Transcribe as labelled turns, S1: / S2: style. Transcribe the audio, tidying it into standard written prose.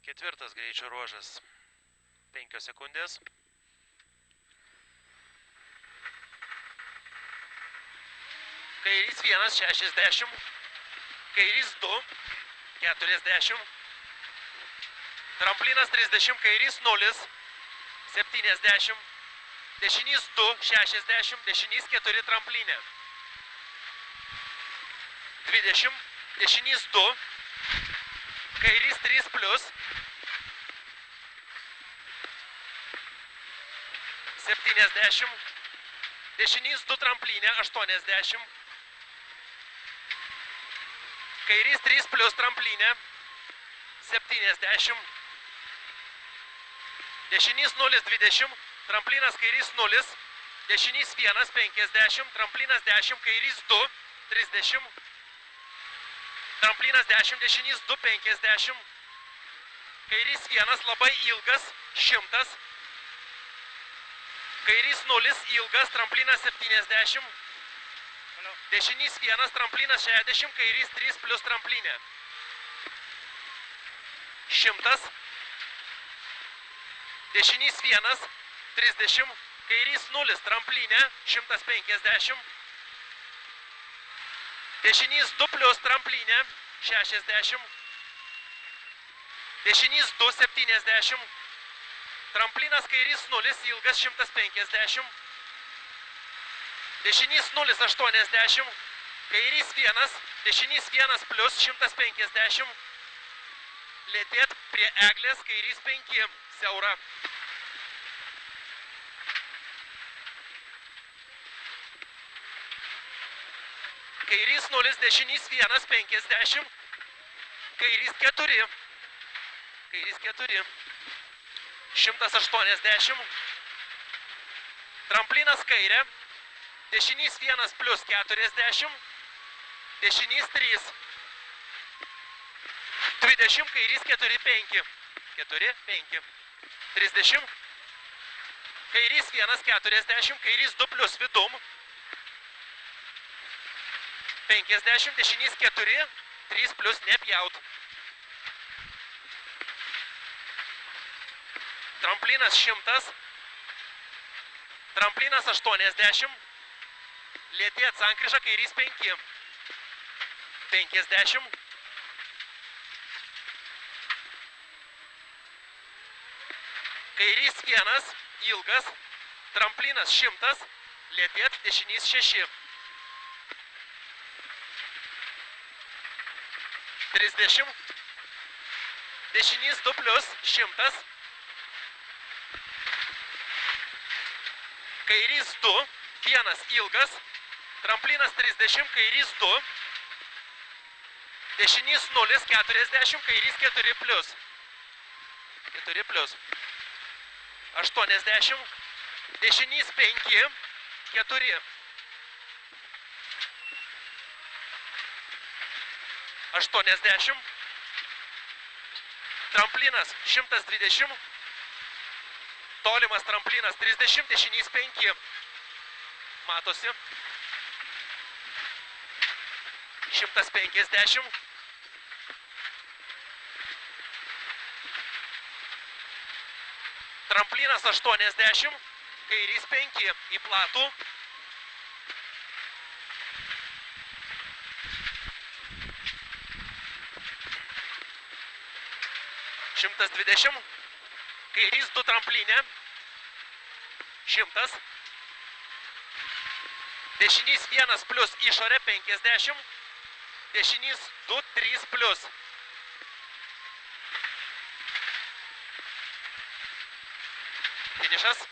S1: Ketvirtas greičio ruožas. 5 sekundės. Kairys 1, 60. Kairys 2, 40. Tramplinas 30, kairys 0, 70. Dešinys 2, 60. Dešinys 4 tramplinė. 20. Dešinys 2. Kairys 3 plius. 70. Dešinys 2 tramplinė. 80. Kairys 3 plius tramplinė. 70. Dešinys 0, 20. Tramplinas kairys 0. Dešinys 1, 50. Tramplinas 10. Kairys 2, 30. Tramplinas 10. Dešinys 2, 50. Kairys 1 labai ilgas, 100. Kairys 0 ilgas, tramplinas 70. Dešinys 1, tramplinas 60. Kairys 3 plius tramplinė. 100. Dešinys 1, 30. Kairys 0, tramplinė. 150. Dešinys 2 plius tramplinė. 60. Dešinys 2, 70. Tramplinas kairys 0, ilgas 150. Dešinys 0, 80. Kairys 1, dešinys 1 plius 150. Lėtėt prie eglės, kairys 5, siaura. Kairys 0, dešinys 1, 50. Kairys 4. Kairys 4. 180. Tramplinas kairė. Dešinys 1 plius 40. Dešinys 3. 20. Kairys 4, 5. 4, 5. 30. Kairys 1, 40. Kairys 2 plius vidum. 50. Dešinys 4. 3 plius nepjaut. Tramplinas 100. Tramplinas 80. Lėtėt sankryža, kairys 5. 50. Kairys 1, ilgas. Tramplinas 100. Lėtėt, dešinys 6. 30. Dešinys 2 plius 100. Kairys 2, 1 ilgas. Tramplinas 30, kairys 2. Dešinys 0, 40, kairys 4 plius. 4 plius. 80. Dešinys 5, 4. 80. Tramplinas 120. Tolimas tramplinas 30, dešinys 5. Matosi. 150. Tramplinas 80, kairys 5 į platų. 120. Kairys 2 tramplinė. 100. Dešinys 1 plius išorė 50. Dešinys 2, 3 plius. Finišas.